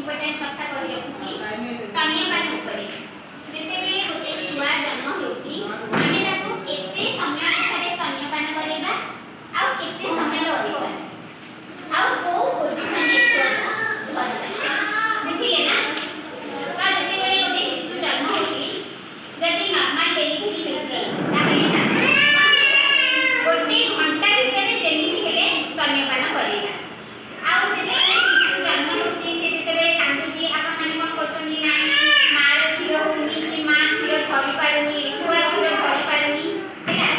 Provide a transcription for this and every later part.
important कथा कहि रखुची स्तन्यपान ऊपर जेते बेले गोटे छुआ जन्म होउची आमे ताको केते समय भितर स्तन्यपान करेबा आ केते समय रहइबा आ को पोजीशन रे छुआ धरबा बुझिले ना का जेते बेले गोटे शिशु जन्म होउची जदि नॉर्मल डेलीवरी होउची ताहले गोटे घंटा भितर जेमिति हेले स्तन्यपान करेबा आ जेते शिशु जन्म होउची से जेते बेले कांदुची आपण माने कोन करतनी नाही मार खीर होनी कि मां खीर धरि पारुनी छुआ खीर धरि पारुनी हैला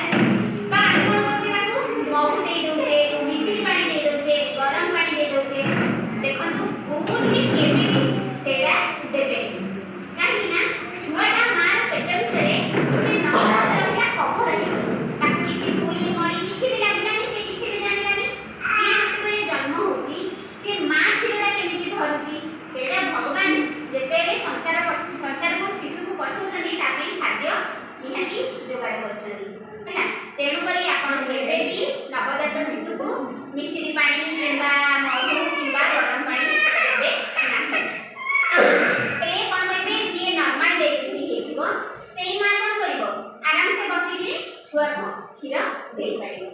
का आपण कोन ताकू महू दे दोचे मिश्री पानी दे दोचे गरम पानी दे दोचे देखंतु बहुत ही केबे सेला देबे काहे ना छुआटा मार पेट भितरे गोटे नमस्कार कभर है ताकू किछि फुली मणी किछि भी लागलानी से किछि भी जानलानी से जेते जन्म होची से मां खीरडा केमिति धरुची सेटा भगवान जेतेले संसार को शिशु को पठौचनी तापे खाद्य निहाती जोगाड़ करचनी हैला तेणु करी आपण केबे भी नवजात शिशु को मिश्री पानी किंबा महू किंबा गरम पानी देबे नाही तले कोन करबे जे नॉर्मल डेलीवरी हेतिबो सेही मां कोन करबो आराम से बसिकी छुआ को खीर देई पारिबो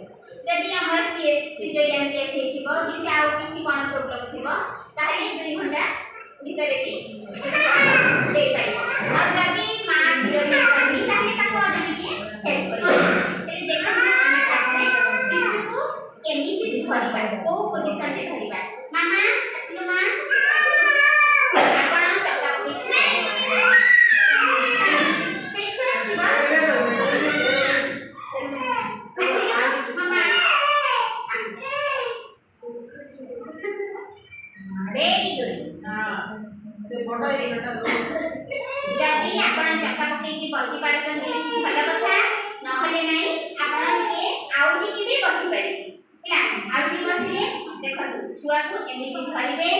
जदि हमर सिजेरियन केस हेतिबो कि आउ किछि कोन प्रॉब्लम थिबो ताहे 2 घंटा भितरे भी देई पारिबो आ जदि मां खीर देई पारि ताहे ताको जने के हेल्प करिबो तले देखो हमें पासे शिशु को केमिति धरिबा को पोजीशन रे धरिबा मामा आसिलो मां आपण चक्का पिठे से छुआ थिबा वेरी गुड जदि आपण चक्का पके की बसी पारचंदी भल कथा न हले नाही आपण के आउजी की भी बसी पारि हैला आउजी बसिले देखो छुआ को एमिति धरिबे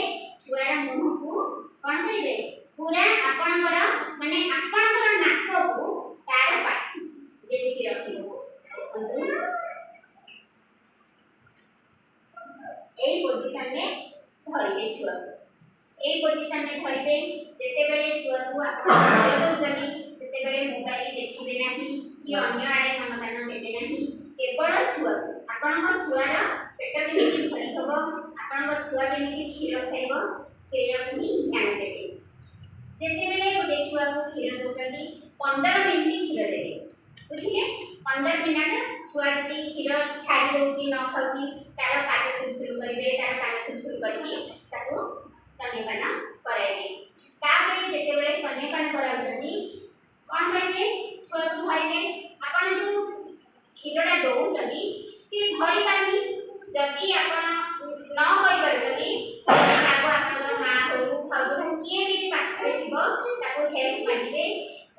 छुआरा मुंह को कोन करिवे पूरा आपणकर माने आपणकर नाक को तार पाठी जेमिति रखिबो एई पोजीशन रे धरिबे छुआ एई पोजीशन रे धरिबे जेते बेले छुआ को आपण दउचनी सेते बेले मोबाइल देखिबे नाही कि अन्य आडे मन ध्यान देबे नाही केवल छुआ आपणकर छुआरा पेट केमिति भरी हबो आपणकर छुआ केमिति खीर खाइबो सेयाकु ही ध्यान देबे जेते बेले गोटे छुआ को खीर दउचनी 15 मिनिट खीर देबे बुझिले 15 मिनिट छुआ जति खीर छाडी दउची न खाउची तार पाटे सुलसुल करिवे तार पाटे सुलसुल करकी ताको स्तन्यपान कराइबे तापरे जेते बेले स्तन्यपान कराउचनी कोन करिवे छुआ को धरिले आपण जो खीरडा दउचनी से धरि पानी जति आपण न करि परजनी ताको आपण मां हो खाउ किए भी पाटे थिबो ताको हेल्प मागिबे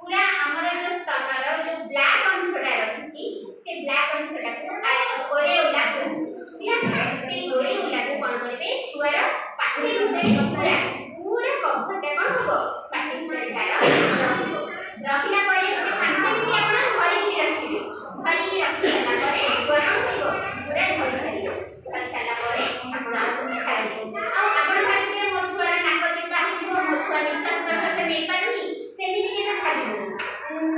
पूरा हमर जो स्तनर जो ब्लैक अंशटा रखुची से ब्लैक अंशटा को ओरे उला से ओरे उला को कोन करबे छुआर पाटे भितर पूरा कभरटा कोन हो पाटे भितर तार रखिला परे 5 मिनिट आपण धरि रखिबे धरि रखिला परे गरम होइबो जोरा धरि साला परे आपण छाड़िबे आ आपण भाबिबे मो छुआर नाक चिपा हिबो मो छुआ निश्वास प्रश्वास नै पारुनी सेमिति केबे भाबिबो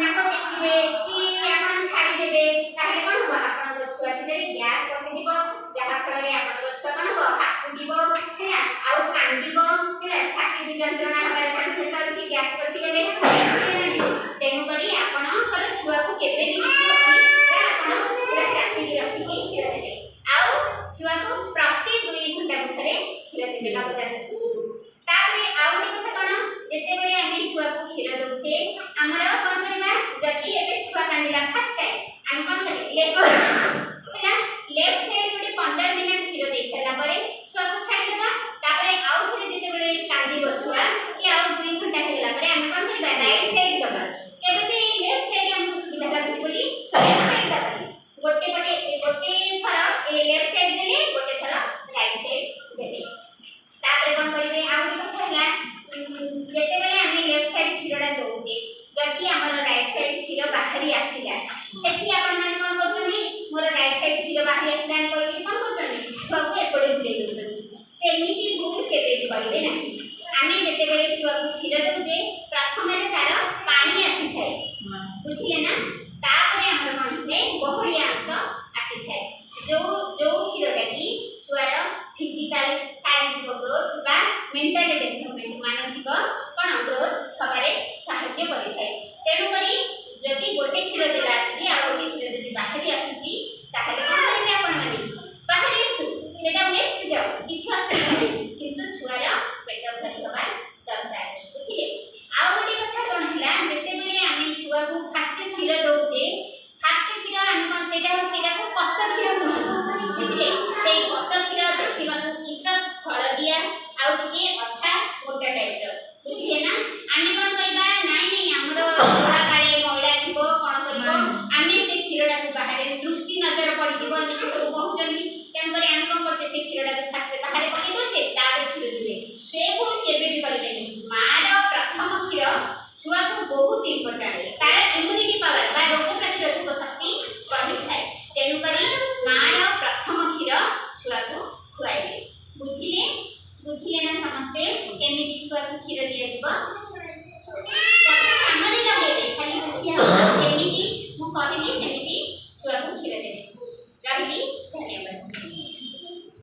नाक देखिबे कि आपण छाड़ी देबे ताहे कोन हो आपण छुआ भितर गैस पसि जिवो जहा फल रे आपण छुआ कोन हो हाकुदिबो हैला आ कांदिबो हैला छाती भी जंत्रणा होबार चांसेस अछि गैस पसि गेले तेनु करी आपण कर छुआ को केबे भी किछि होबनी आपण पूरा चापी रखि के खीर देबे आ छुआ को प्रति 2 घंटा भितर खीर देबे नवजात शिशु तापरे आउ जे कथा कोन जेते बेले आमे छुआ को खीर दउछे हमर कोन करबा जति एबे छुआ कांदिला फर्स्ट टाइम आमे कोन करी लेफ्ट साइड गोटे 15 मिनिट खीर देई सला परे छुआ को छाडी देबा तापरे आउ थरे जेते बेले कांदिबो छुआ कि आउ 2 घंटा हेला परे आमे कोन करबा राइट साइड दबा केबे भी लेफ्ट साइड हमको सुविधा लागछि बोली लेफ्ट साइड दबा गोटे थर ए लेफ्ट साइड देले गोटे थर राइट साइड देले तापरे कोन करिवे आउ जे कथा होला जेते बेले आमे लेफ्ट साइड खीरडा दउचे जदि हमर राइट साइड खीर बाहरी आसीला सेठी आपण माने कोन करछनी मोर राइट साइड खीर बाहरी आसीला कोइ कोन करछनी छुआ को एपडे बुले दउछनी सेमिति भूल केबे करिवे नाही आमे जते बेले छुआ को खीर दउजे प्रथम रे तार पानी आसी थाए बुझिले ना तापरे हमर कोन थे बहरिया अंश आसी थाए जो जो खीरटा की छुआर फिजिकल शारीरिक ग्रोथ बा मेंटल डेवलपमेंट मानसिक कोन ग्रोथ हबारे सहायता करि थाए तेनु करी जदि गोटे खीर देला आसी आ गोटे खीर जदि बाहरी आसुची ताहले कोन करिवे आपण माने बाहरी आसु सेटा वेस्ट जाओ किछ आसी किंतु छुआर पेट भरी हबा दरकार बुझिले आ गोटे कथा कोन हला जते बेले आमे छुआ को फास्ट खीर दउजे फास्ट खीर आमे कोन सेटा को कस खीर बुझिले सेई कस खीर देखिबा को किसत फळ दिया आ टिके अठा मोटा टाइप रो बुझिले ना आमे कोन करबा नाइ नाइ हमरो छुआ काळे मैला थिबो कोन करबो आमे से खीरडा को बाहर दृष्टि नजर पड़ी दिबो एमि सब कहउचनी केन करे आमे कोन करते से खीरडा को फास्ट बाहर पके दोचे तापर खीर दिबे से भूल केबे भी करबेनी मार प्रथम खीर छुआ को बहुत इंपोर्टेंट तार इम्यूनिटी